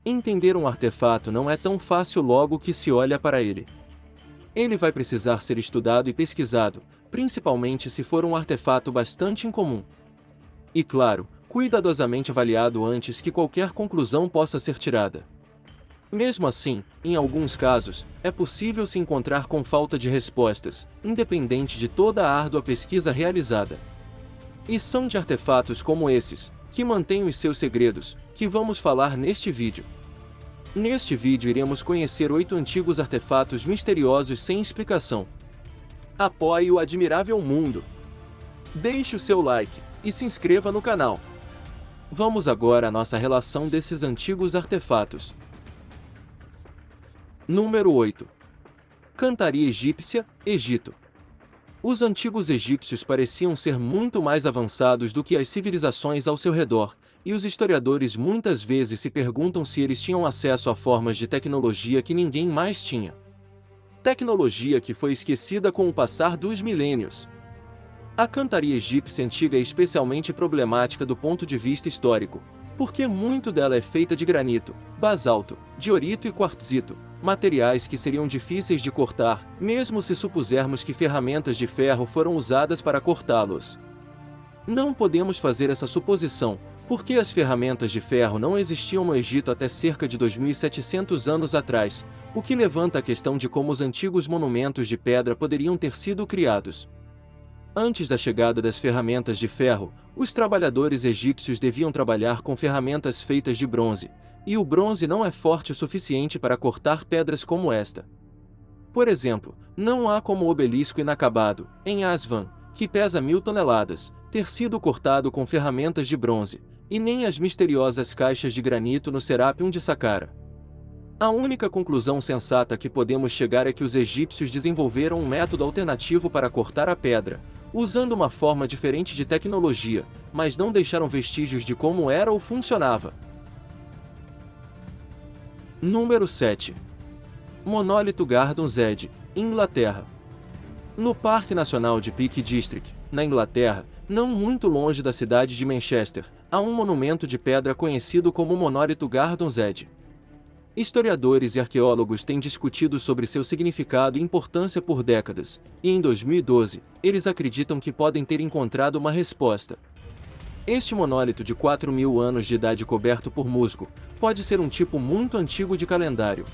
Entender um artefato não é tão fácil logo que se olha para ele. Ele vai precisar ser estudado e pesquisado, principalmente se for um artefato bastante incomum. E claro, cuidadosamente avaliado antes que qualquer conclusão possa ser tirada. Mesmo assim, em alguns casos, é possível se encontrar com falta de respostas, independente de toda a árdua pesquisa realizada. E são de artefatos como esses, que mantêm os seus segredos, que vamos falar neste vídeo. Neste vídeo iremos conhecer 8 antigos artefatos misteriosos sem explicação. Apoie o admirável mundo. Deixe o seu like e se inscreva no canal. Vamos agora à nossa relação desses antigos artefatos. Número 8. Cantaria egípcia, Egito. Os antigos egípcios pareciam ser muito mais avançados do que as civilizações ao seu redor, e os historiadores muitas vezes se perguntam se eles tinham acesso a formas de tecnologia que ninguém mais tinha. Tecnologia que foi esquecida com o passar dos milênios. A cantaria egípcia antiga é especialmente problemática do ponto de vista histórico, porque muito dela é feita de granito, basalto, diorito e quartzito, materiais que seriam difíceis de cortar, mesmo se supusermos que ferramentas de ferro foram usadas para cortá-los. Não podemos fazer essa suposição, porque as ferramentas de ferro não existiam no Egito até cerca de 2.700 anos atrás, o que levanta a questão de como os antigos monumentos de pedra poderiam ter sido criados. Antes da chegada das ferramentas de ferro, os trabalhadores egípcios deviam trabalhar com ferramentas feitas de bronze, e o bronze não é forte o suficiente para cortar pedras como esta. Por exemplo, não há como o obelisco inacabado, em Aswan, que pesa 1.000 toneladas, ter sido cortado com ferramentas de bronze, e nem as misteriosas caixas de granito no Serapeum de Saqqara. A única conclusão sensata que podemos chegar é que os egípcios desenvolveram um método alternativo para cortar a pedra, usando uma forma diferente de tecnologia, mas não deixaram vestígios de como era ou funcionava. Número 7. Monólito Gardens Edge, Inglaterra. No Parque Nacional de Peak District, na Inglaterra, não muito longe da cidade de Manchester, há um monumento de pedra conhecido como Monólito Gardens Edge. Historiadores e arqueólogos têm discutido sobre seu significado e importância por décadas, e em 2012, eles acreditam que podem ter encontrado uma resposta. Este monólito de 4.000 anos de idade coberto por musgo, pode ser um tipo muito antigo de calendário.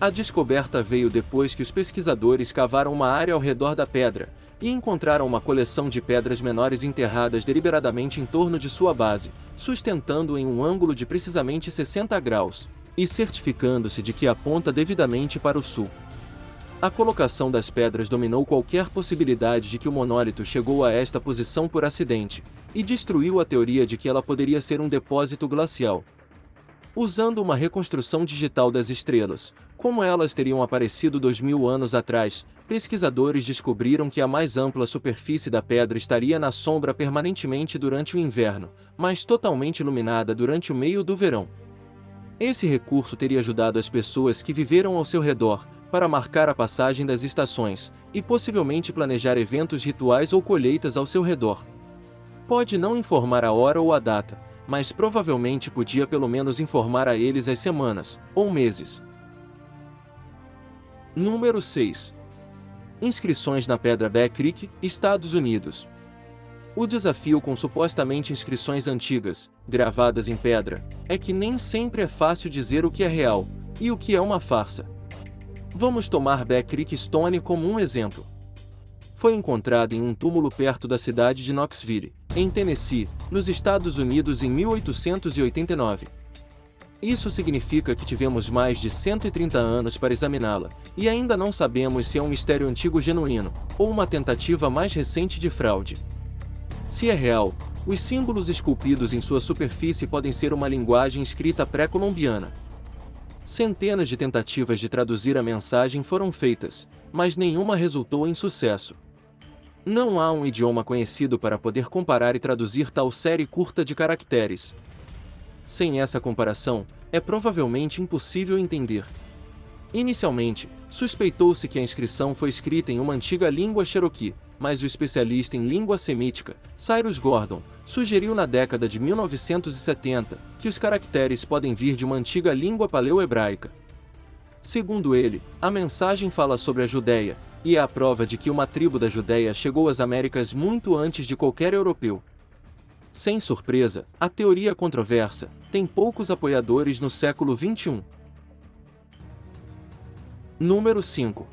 A descoberta veio depois que os pesquisadores cavaram uma área ao redor da pedra, e encontraram uma coleção de pedras menores enterradas deliberadamente em torno de sua base, sustentando-o em um ângulo de precisamente 60 graus. E certificando-se de que aponta devidamente para o sul. A colocação das pedras dominou qualquer possibilidade de que o monólito chegou a esta posição por acidente, e destruiu a teoria de que ela poderia ser um depósito glacial. Usando uma reconstrução digital das estrelas, como elas teriam aparecido 2.000 anos atrás, pesquisadores descobriram que a mais ampla superfície da pedra estaria na sombra permanentemente durante o inverno, mas totalmente iluminada durante o meio do verão. Esse recurso teria ajudado as pessoas que viveram ao seu redor, para marcar a passagem das estações, e possivelmente planejar eventos rituais ou colheitas ao seu redor. Pode não informar a hora ou a data, mas provavelmente podia pelo menos informar a eles as semanas, ou meses. Número 6. Inscrições na Pedra Bear Creek, Estados Unidos. O desafio com supostamente inscrições antigas, gravadas em pedra, é que nem sempre é fácil dizer o que é real, e o que é uma farsa. Vamos tomar Bear Creek Stone como um exemplo. Foi encontrado em um túmulo perto da cidade de Knoxville, em Tennessee, nos Estados Unidos em 1889. Isso significa que tivemos mais de 130 anos para examiná-la, e ainda não sabemos se é um mistério antigo genuíno, ou uma tentativa mais recente de fraude. Se é real, os símbolos esculpidos em sua superfície podem ser uma linguagem escrita pré-colombiana. Centenas de tentativas de traduzir a mensagem foram feitas, mas nenhuma resultou em sucesso. Não há um idioma conhecido para poder comparar e traduzir tal série curta de caracteres. Sem essa comparação, é provavelmente impossível entender. Inicialmente, suspeitou-se que a inscrição foi escrita em uma antiga língua Cherokee, mas o especialista em língua semítica, Cyrus Gordon, sugeriu na década de 1970 que os caracteres podem vir de uma antiga língua paleo-hebraica. Segundo ele, a mensagem fala sobre a Judéia, e é a prova de que uma tribo da Judéia chegou às Américas muito antes de qualquer europeu. Sem surpresa, a teoria controversa tem poucos apoiadores no século XXI. Número 5.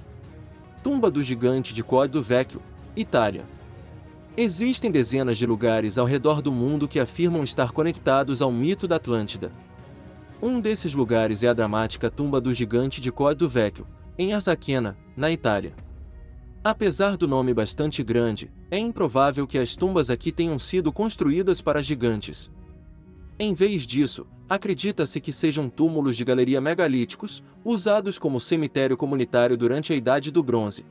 Tumba do Gigante de Código Vecchio, Itália. Existem dezenas de lugares ao redor do mundo que afirmam estar conectados ao mito da Atlântida. Um desses lugares é a dramática Tumba do Gigante de Código Vecchio, em Arzachena, na Itália. Apesar do nome bastante grande, é improvável que as tumbas aqui tenham sido construídas para gigantes. Em vez disso, acredita-se que sejam túmulos de galeria megalíticos, usados como cemitério comunitário durante a Idade do Bronze.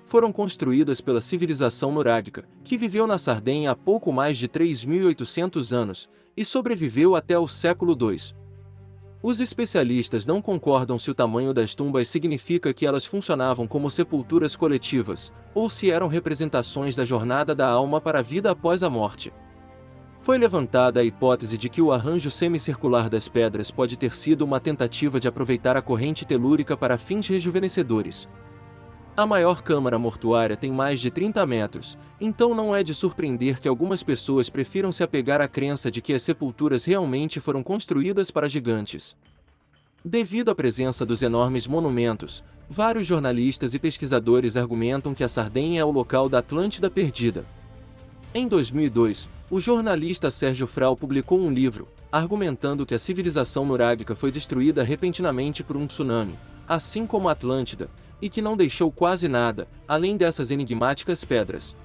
Foram construídas pela civilização nurágica, que viveu na Sardenha há pouco mais de 3.800 anos, e sobreviveu até o século II. Os especialistas não concordam se o tamanho das tumbas significa que elas funcionavam como sepulturas coletivas, ou se eram representações da jornada da alma para a vida após a morte. Foi levantada a hipótese de que o arranjo semicircular das pedras pode ter sido uma tentativa de aproveitar a corrente telúrica para fins rejuvenescedores. A maior câmara mortuária tem mais de 30 metros, então não é de surpreender que algumas pessoas prefiram se apegar à crença de que as sepulturas realmente foram construídas para gigantes. Devido à presença dos enormes monumentos, vários jornalistas e pesquisadores argumentam que a Sardenha é o local da Atlântida perdida. Em 2002, o jornalista Sérgio Frau publicou um livro, argumentando que a civilização nurágica foi destruída repentinamente por um tsunami, assim como a Atlântida, e que não deixou quase nada, além dessas enigmáticas pedras.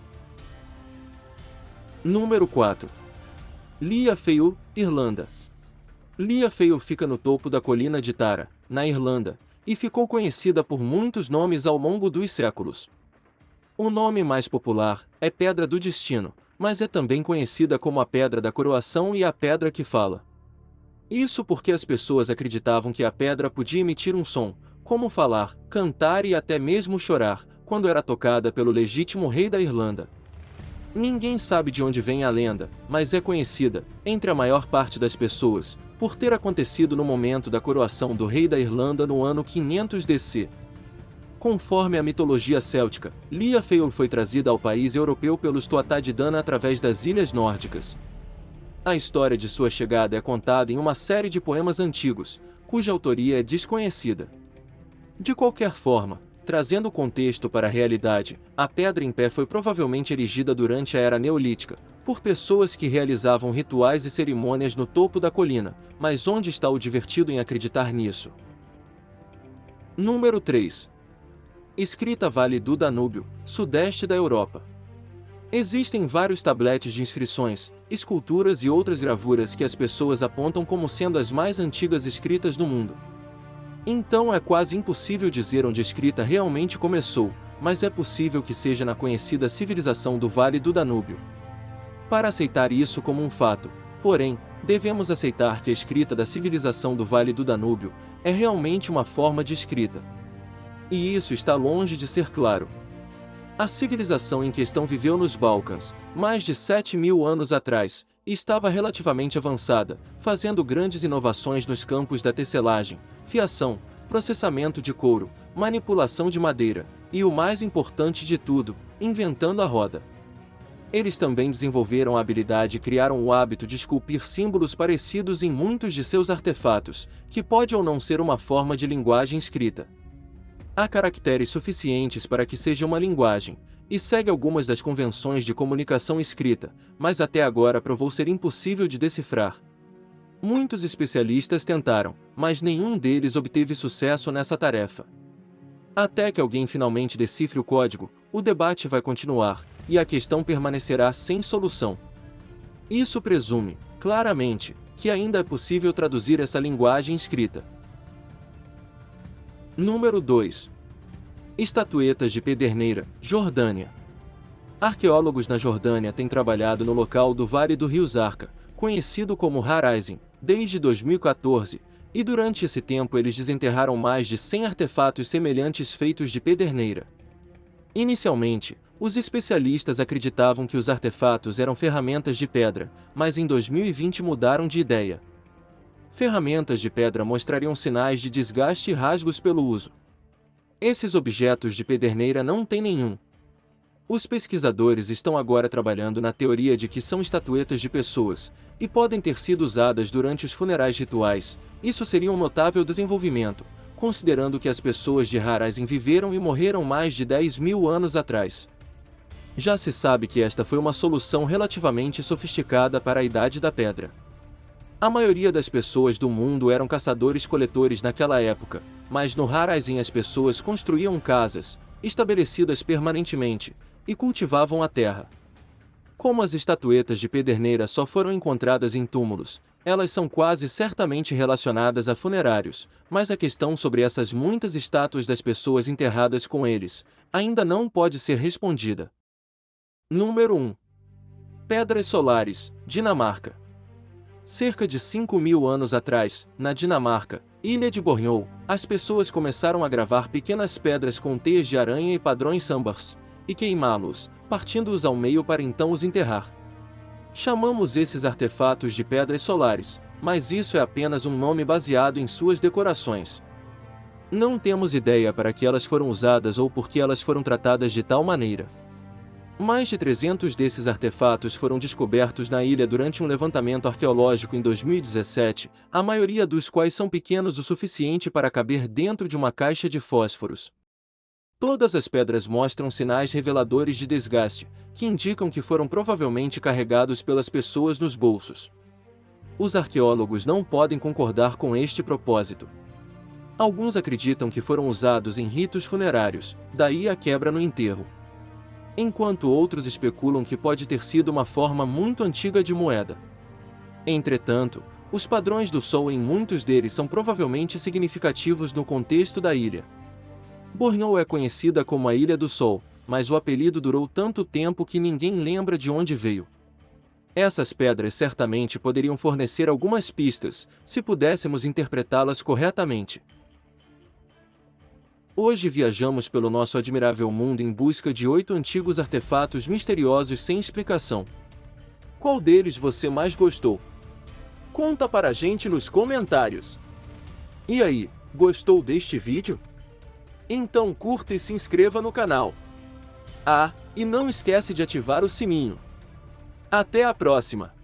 Número 4. Liafheul, Irlanda. Liafheul fica no topo da colina de Tara, na Irlanda, e ficou conhecida por muitos nomes ao longo dos séculos. O nome mais popular é Pedra do Destino, mas é também conhecida como a Pedra da Coroação e a Pedra que Fala. Isso porque as pessoas acreditavam que a pedra podia emitir um som, como falar, cantar e até mesmo chorar, quando era tocada pelo legítimo rei da Irlanda. Ninguém sabe de onde vem a lenda, mas é conhecida, entre a maior parte das pessoas, por ter acontecido no momento da coroação do rei da Irlanda no ano 500 DC. Conforme a mitologia céltica, Liafheul foi trazida ao país europeu pelos Tuatha de Danann através das ilhas nórdicas. A história de sua chegada é contada em uma série de poemas antigos, cuja autoria é desconhecida. De qualquer forma, trazendo o contexto para a realidade, a pedra em pé foi provavelmente erigida durante a Era Neolítica, por pessoas que realizavam rituais e cerimônias no topo da colina, mas onde está o divertido em acreditar nisso? Número 3. Escrita Vale do Danúbio, sudeste da Europa. Existem vários tabletes de inscrições, esculturas e outras gravuras que as pessoas apontam como sendo as mais antigas escritas do mundo. Então é quase impossível dizer onde a escrita realmente começou, mas é possível que seja na conhecida civilização do Vale do Danúbio. Para aceitar isso como um fato, porém, devemos aceitar que a escrita da civilização do Vale do Danúbio é realmente uma forma de escrita. E isso está longe de ser claro. A civilização em questão viveu nos Balcãs, mais de 7.000 anos atrás, e estava relativamente avançada, fazendo grandes inovações nos campos da tecelagem, fiação, processamento de couro, manipulação de madeira, e o mais importante de tudo, inventando a roda. Eles também desenvolveram a habilidade e criaram o hábito de esculpir símbolos parecidos em muitos de seus artefatos, que pode ou não ser uma forma de linguagem escrita. Há caracteres suficientes para que seja uma linguagem, e segue algumas das convenções de comunicação escrita, mas até agora provou ser impossível de decifrar. Muitos especialistas tentaram, mas nenhum deles obteve sucesso nessa tarefa. Até que alguém finalmente decifre o código, o debate vai continuar, e a questão permanecerá sem solução. Isso presume, claramente, que ainda é possível traduzir essa linguagem escrita. Número 2. Estatuetas de Pederneira, Jordânia. Arqueólogos na Jordânia têm trabalhado no local do Vale do Rio Zarca, conhecido como Harizim, desde 2014, e durante esse tempo eles desenterraram mais de 100 artefatos semelhantes feitos de pederneira. Inicialmente, Os especialistas acreditavam que os artefatos eram ferramentas de pedra, mas em 2020 mudaram de ideia. Ferramentas de pedra mostrariam sinais de desgaste e rasgos pelo uso. Esses objetos de pederneira não têm nenhum. Os pesquisadores estão agora trabalhando na teoria de que são estatuetas de pessoas, e podem ter sido usadas durante os funerais rituais. Isso seria um notável desenvolvimento, considerando que as pessoas de Harazim viveram e morreram mais de 10.000 anos atrás. Já se sabe que esta foi uma solução relativamente sofisticada para a Idade da Pedra. A maioria das pessoas do mundo eram caçadores-coletores naquela época, mas no Harazim as pessoas construíam casas, estabelecidas permanentemente, e cultivavam a terra. Como as estatuetas de pederneira só foram encontradas em túmulos, elas são quase certamente relacionadas a funerários, mas a questão sobre essas muitas estátuas das pessoas enterradas com eles ainda não pode ser respondida. Número 1. Pedras solares, Dinamarca. Cerca de 5.000 anos atrás, na Dinamarca, ilha de Borneo, as pessoas começaram a gravar pequenas pedras com teias de aranha e padrões sambars, e queimá-los, partindo-os ao meio para então os enterrar. Chamamos esses artefatos de pedras solares, mas isso é apenas um nome baseado em suas decorações. Não temos ideia para que elas foram usadas ou por que elas foram tratadas de tal maneira. Mais de 300 desses artefatos foram descobertos na ilha durante um levantamento arqueológico em 2017, a maioria dos quais são pequenos o suficiente para caber dentro de uma caixa de fósforos. Todas as pedras mostram sinais reveladores de desgaste, que indicam que foram provavelmente carregados pelas pessoas nos bolsos. Os arqueólogos não podem concordar com este propósito. Alguns acreditam que foram usados em ritos funerários, daí a quebra no enterro. Enquanto outros especulam que pode ter sido uma forma muito antiga de moeda. Entretanto, os padrões do sol em muitos deles são provavelmente significativos no contexto da ilha. Borneo é conhecida como a Ilha do Sol, mas o apelido durou tanto tempo que ninguém lembra de onde veio. Essas pedras certamente poderiam fornecer algumas pistas, se pudéssemos interpretá-las corretamente. Hoje viajamos pelo nosso admirável mundo em busca de 8 antigos artefatos misteriosos sem explicação. Qual deles você mais gostou? Conta para a gente nos comentários. E aí, gostou deste vídeo? Então curta e se inscreva no canal. Ah, e não esquece de ativar o sininho. Até a próxima!